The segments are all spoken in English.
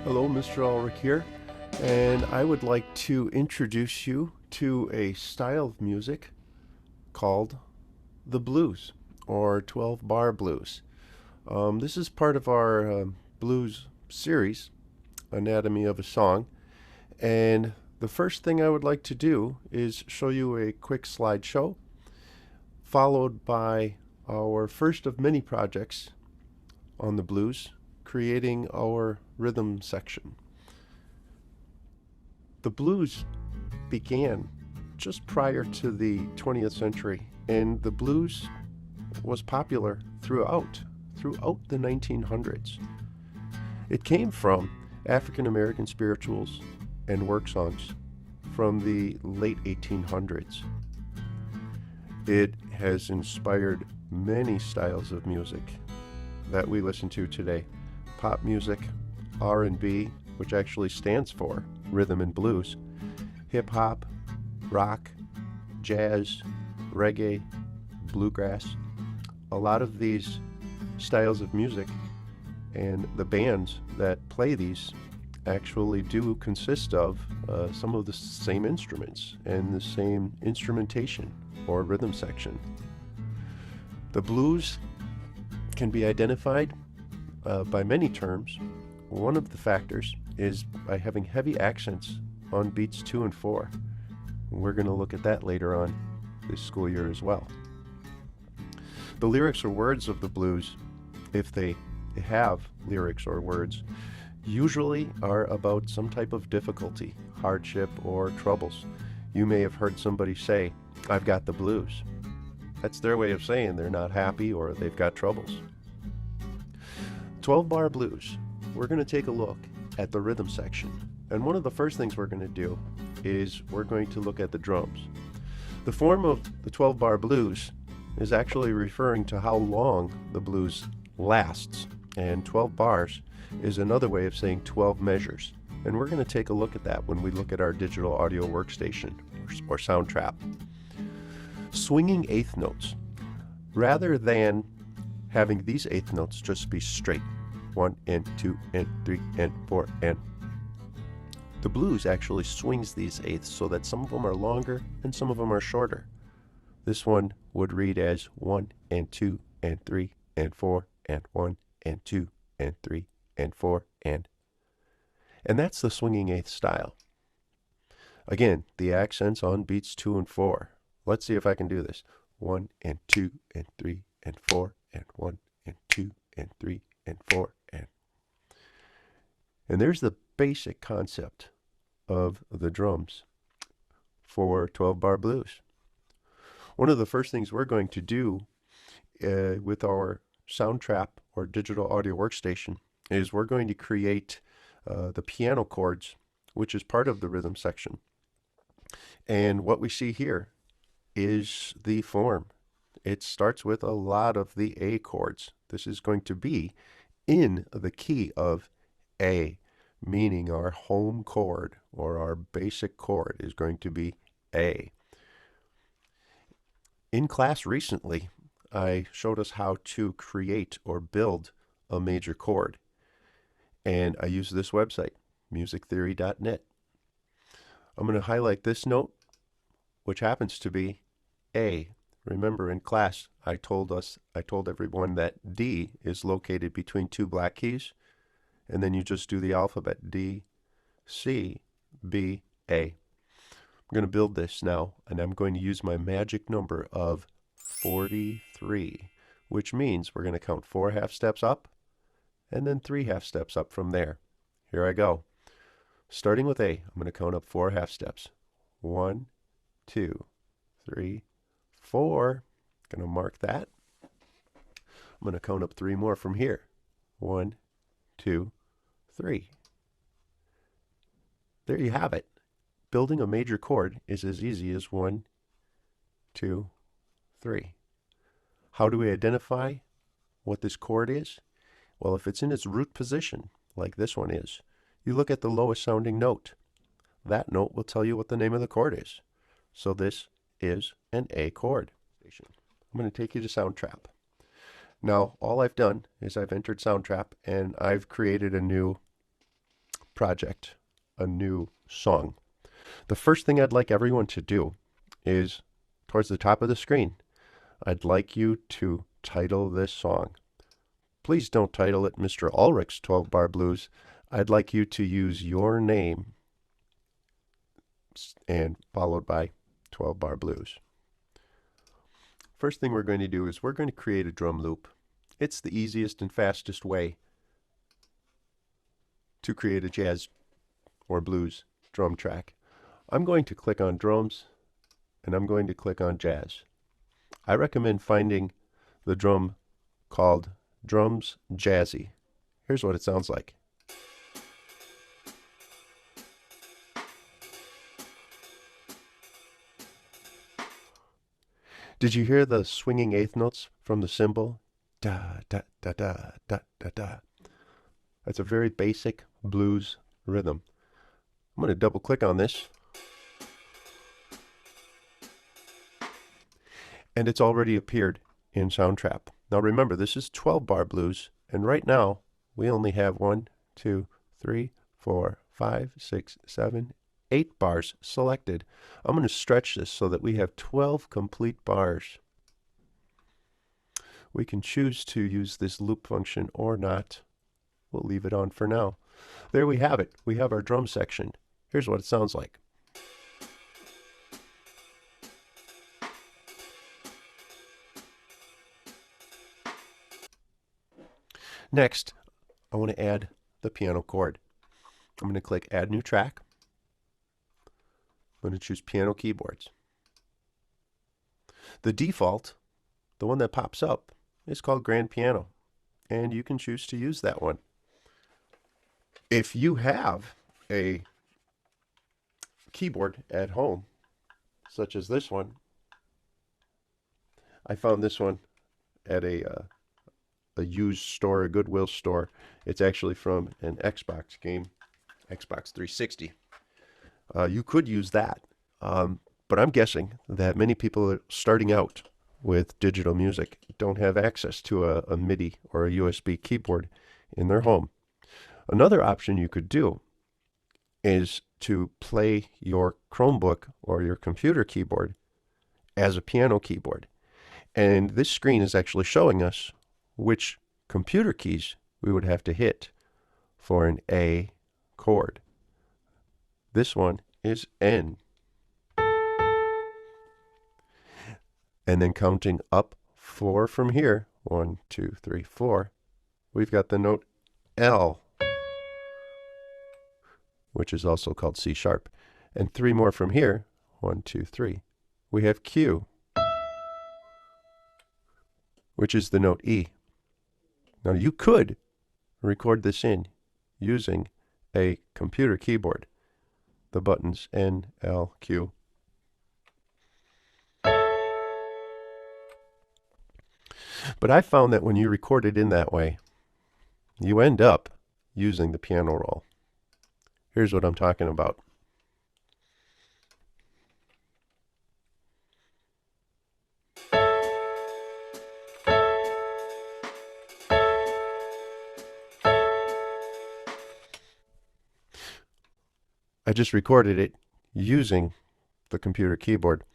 Hello, Mr. Ulrich here, and I would like to introduce you to a style of music called the blues or 12 bar blues. This is part of our blues series, Anatomy of a Song, and the first thing I would like to do is show you a quick slideshow, followed by our first of many projects on the blues, creating our rhythm section. The blues began just prior to the 20th century, and the blues was popular throughout the 1900s. It came from African American spirituals and work songs from the late 1800s. It has inspired many styles of music that we listen to today. Pop music, R&B, which actually stands for rhythm and blues, hip hop, rock, jazz, reggae, bluegrass. A lot of these styles of music and the bands that play these actually do consist of some of the same instruments and the same instrumentation or rhythm section. The blues can be identified by many terms. One of the factors is by having heavy accents on beats 2 and 4. We're going to look at that later on this school year as well. The lyrics or words of the blues, if they have lyrics or words, usually are about some type of difficulty, hardship, or troubles. You may have heard somebody say, "I've got the blues." That's their way of saying they're not happy or they've got troubles. 12 bar blues, we're going to take a look at the rhythm section. And one of the first things we're going to do is we're going to look at the drums. The form of the 12 bar blues is actually referring to how long the blues lasts. And 12 bars is another way of saying 12 measures. And we're going to take a look at that when we look at our digital audio workstation or SoundTrap. Swinging eighth notes. Rather than having these eighth notes just be straight, 1 and 2 and 3 and 4 and, the blues actually swings these eighths so that some of them are longer and some of them are shorter. This one would read as 1 and 2 and 3 and 4 and 1 and 2 and 3 and 4 and that's the swinging eighth style. Again, the accents on beats 2 and 4. Let's see if I can do this. 1 and 2 and 3 and 4 and 1 and 2 and 3 and 4 and there's the basic concept of the drums for 12 bar blues. One of the first things we're going to do with our SoundTrap or digital audio workstation is we're going to create the piano chords, which is part of the rhythm section. And what we see here is the form. It starts with a lot of the A chords. This is going to be in the key of A, meaning our home chord or our basic chord is going to be A. In class recently, I showed us how to create or build a major chord. And I used this website, musictheory.net. I'm going to highlight this note, which happens to be A. Remember in class, I told everyone that D is located between two black keys, and then you just do the alphabet D, C, B, A. I'm going to build this now, and I'm going to use my magic number of 43, which means we're going to count 4 half steps up, and then 3 half steps up from there. Here I go. Starting with A, I'm going to count up 4 half steps. 1, 2, 3, 4. Going to mark that. I'm going to count up 3 more from here. 1, 2, 3. There you have it. Building a major chord is as easy as 1, 2, 3. How do we identify what this chord is? Well, if it's in its root position, like this one is, you look at the lowest sounding note. That note will tell you what the name of the chord is. So this is an A chord. I'm going to take you to SoundTrap. Now, all I've done is I've entered SoundTrap and I've created a new project, a new song. The first thing I'd like everyone to do is, towards the top of the screen, I'd like you to title this song. Please don't title it Mr. Ulrich's 12-Bar Blues. I'd like you to use your name and followed by 12-Bar Blues. First thing we're going to do is we're going to create a drum loop. It's the easiest and fastest way to create a jazz or blues drum track. I'm going to click on drums and I'm going to click on jazz. I recommend finding the drum called Drums Jazzy. Here's what it sounds like. Did you hear the swinging eighth notes from the cymbal? Da, da, da, da, da, da, da. That's a very basic blues rhythm. I'm going to double click on this. And it's already appeared in SoundTrap. Now remember, this is 12-bar blues, and right now we only have 1, 2, 3, 4, 5, 6, 7, 8 bars selected. I'm going to stretch this so that we have 12 complete bars. We can choose to use this loop function or not. We'll leave it on for now. There we have it. We have our drum section. Here's what it sounds like. Next, I want to add the piano chord. I'm going to click Add New Track. I'm going to choose Piano Keyboards. The default, the one that pops up, is called Grand Piano, and you can choose to use that one. If you have a keyboard at home, such as this one, I found this one at a used store, a Goodwill store. It's actually from an Xbox game, Xbox 360. You could use that, but I'm guessing that many people starting out with digital music don't have access to a MIDI or a USB keyboard in their home. Another option you could do is to play your Chromebook or your computer keyboard as a piano keyboard. And this screen is actually showing us which computer keys we would have to hit for an A chord. This one is N. And then counting up 4 from here, 1, 2, 3, 4, we've got the note L, which is also called C sharp. And 3 more from here, 1, 2, 3, we have Q, which is the note E. Now you could record this in using a computer keyboard. The buttons N, L, Q. But I found that when you record it in that way, you end up using the piano roll. Here's what I'm talking about. I just recorded it using the computer keyboard.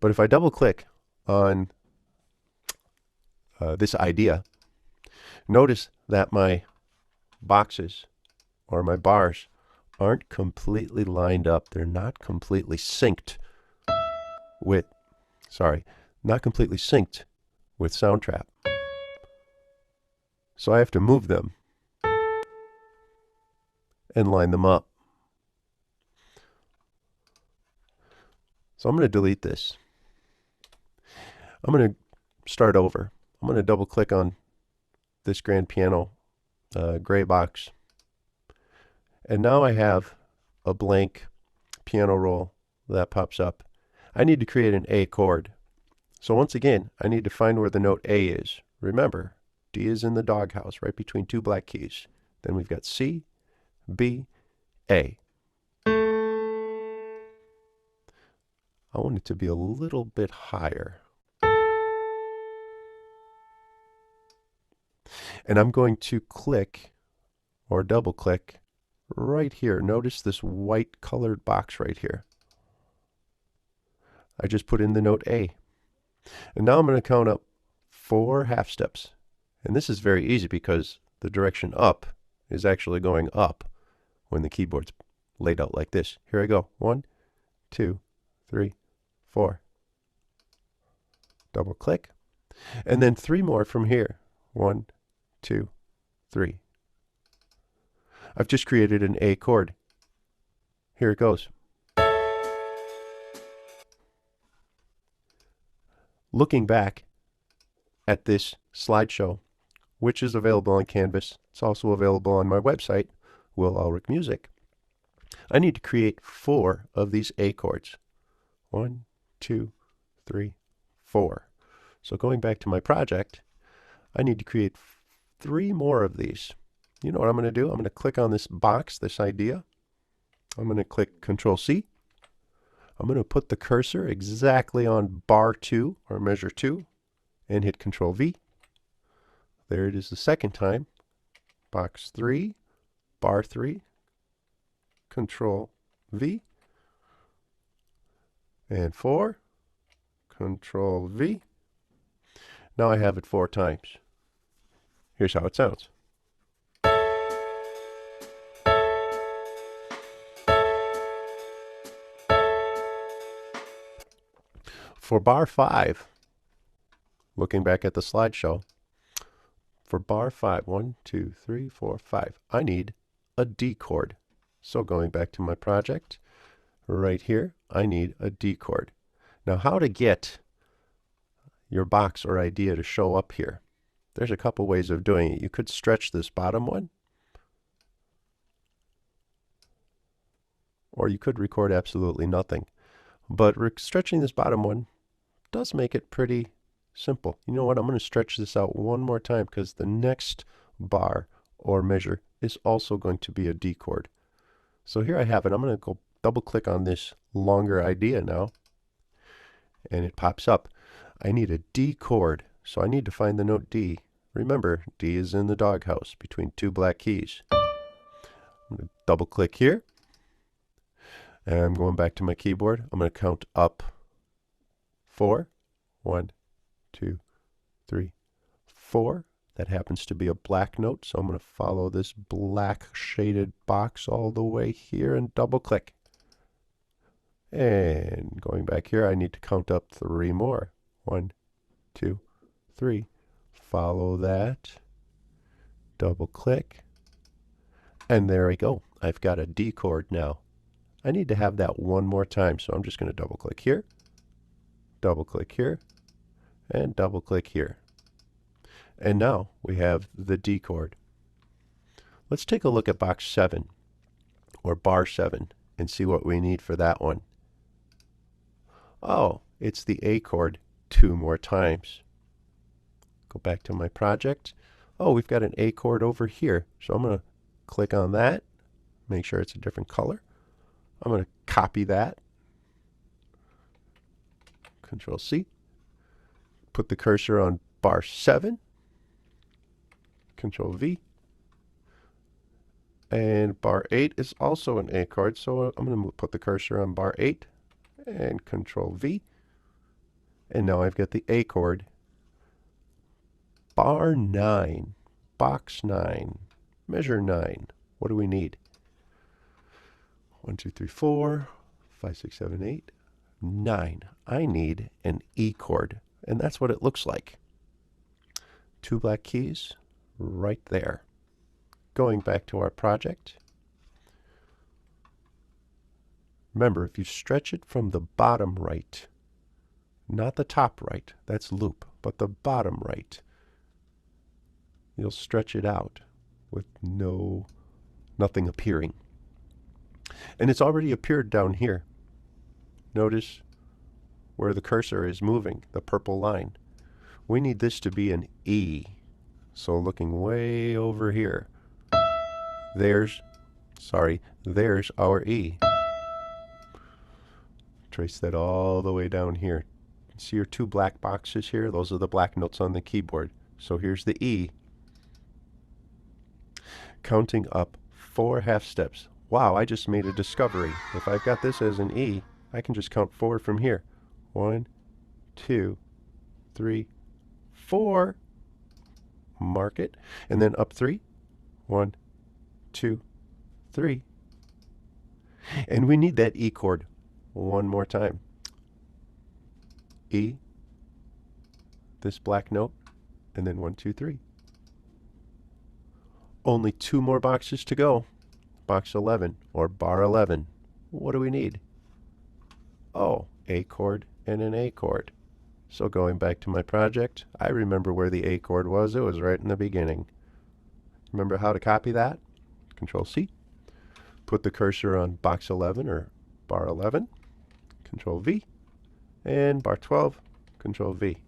But if I double click on this idea, notice that my boxes or my bars aren't completely lined up. They're not completely synced with, not completely synced with SoundTrap. So I have to move them and line them up. So I'm going to delete this. I'm going to start over. I'm going to double click on this grand piano gray box. And now I have a blank piano roll that pops up. I need to create an A chord. So once again, I need to find where the note A is. Remember, D is in the doghouse, right between 2 black keys. Then we've got C, B, A. I want it to be a little bit higher. And I'm going to click or double click right here. Notice this white colored box right here. I just put in the note A. And now I'm going to count up 4 half steps. And this is very easy because the direction up is actually going up when the keyboard's laid out like this. Here I go. 1, 2, 3, 4. Double click. And then 3 more from here. 1, 2, 3. I've just created an A chord. Here it goes. Looking back at this slideshow, which is available on Canvas, it's also available on my website, Will Ulrich Music. I need to create 4 of these A chords. 1, 2, 3, 4. So going back to my project, I need to create 3 more of these. You know what I'm going to do? I'm going to click on this box, this idea. I'm going to click Control C. I'm going to put the cursor exactly on bar 2 or measure 2 and hit Control V. There it is the second time. Box 3, bar 3, Control V, and 4, Control V. Now I have it 4 times. Here's how it sounds. For bar 5, looking back at the slideshow, for bar 5, 1, 2, 3, 4, 5, I need a D chord. So going back to my project, right here, I need a D chord. Now how to get your box or idea to show up here? There's a couple ways of doing it. You could stretch this bottom one, or you could record absolutely nothing. But stretching this bottom one does make it pretty simple. You know what? I'm going to stretch this out one more time because the next bar or measure is also going to be a D chord. So here I have it. I'm going to go double click on this longer idea now, and it pops up. I need a D chord, so I need to find the note D. Remember, D is in the doghouse between 2 black keys. I'm going to double click here, and I'm going back to my keyboard. I'm going to count up 4. 1, 2, 3, 4. That happens to be a black note, so I'm going to follow this black shaded box all the way here and double click. And going back here, I need to count up 3 more. 1, 2, 3. Follow that. Double click. And there I go. I've got a D chord now. I need to have that one more time, so I'm just going to double click here, double click here, and double click here. And now we have the D chord. Let's take a look at box 7 or bar 7 and see what we need for that one. Oh, it's the A chord 2 more times. Go back to my project. Oh, we've got an A chord over here. So I'm going to click on that, make sure it's a different color. I'm going to copy that. Control C. Put the cursor on bar 7. Control V. And bar 8 is also an A chord, so I'm going to put the cursor on bar 8 and Control V. And now I've got the A chord. Bar 9, box 9, measure 9. What do we need? 1, 2, 3, 4, 5, 6, 7, 8, 9. I need an E chord, and that's what it looks like. 2 black keys right there. Going back to our project. Remember, if you stretch it from the bottom right, not the top right, that's loop, but the bottom right, you'll stretch it out with nothing appearing. And it's already appeared down here. Notice where the cursor is moving, the purple line. We need this to be an E. So looking way over here, there's our E. Trace that all the way down here. See your 2 black boxes here? Those are the black notes on the keyboard. So here's the E. Counting up 4 half steps. Wow, I just made a discovery. If I've got this as an E, I can just count forward from here. 1, 2, 3, 4. Mark it. And then up 3. 1, 2, 3. And we need that E chord one more time. E, this black note, and then 1, 2, 3. Only 2 more boxes to go. Box 11, or bar 11. What do we need? Oh, A chord and an A chord. So going back to my project, I remember where the A chord was. It was right in the beginning. Remember how to copy that? Control C. Put the cursor on box 11 or bar 11. Control V. And bar 12, Control V.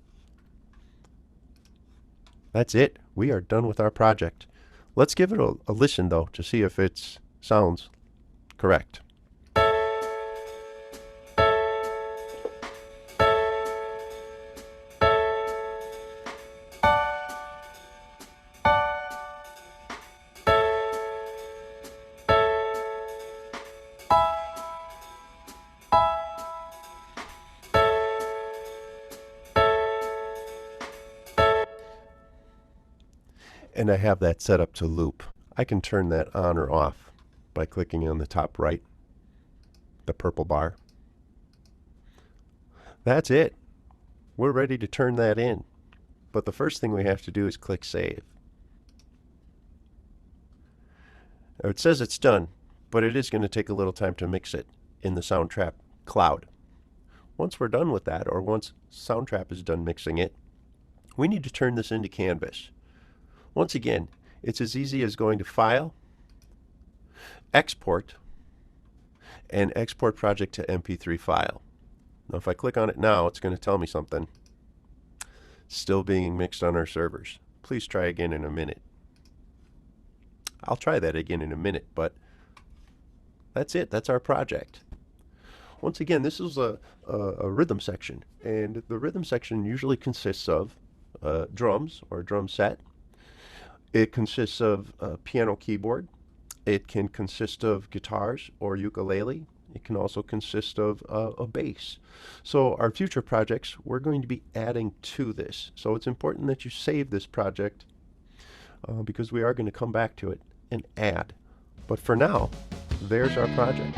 That's it. We are done with our project. Let's give it a listen, though, to see if it sounds correct. And I have that set up to loop. I can turn that on or off by clicking on the top right, the purple bar. That's it. We're ready to turn that in. But the first thing we have to do is click Save. Now it says it's done, but it is going to take a little time to mix it in the SoundTrap cloud. Once we're done with that, or once SoundTrap is done mixing it, we need to turn this into Canvas. Once again, it's as easy as going to File, Export, and Export Project to MP3 file. Now if I click on it now, it's going to tell me something. Still being mixed on our servers. Please try again in a minute. I'll try that again in a minute, but that's it. That's our project. Once again, this is a rhythm section, and the rhythm section usually consists of drums or drum set. It consists of a piano keyboard. It can consist of guitars or ukulele. It can also consist of a bass. So our future projects, we're going to be adding to this. So it's important that you save this project because we are going to come back to it and add. But for now, there's our project.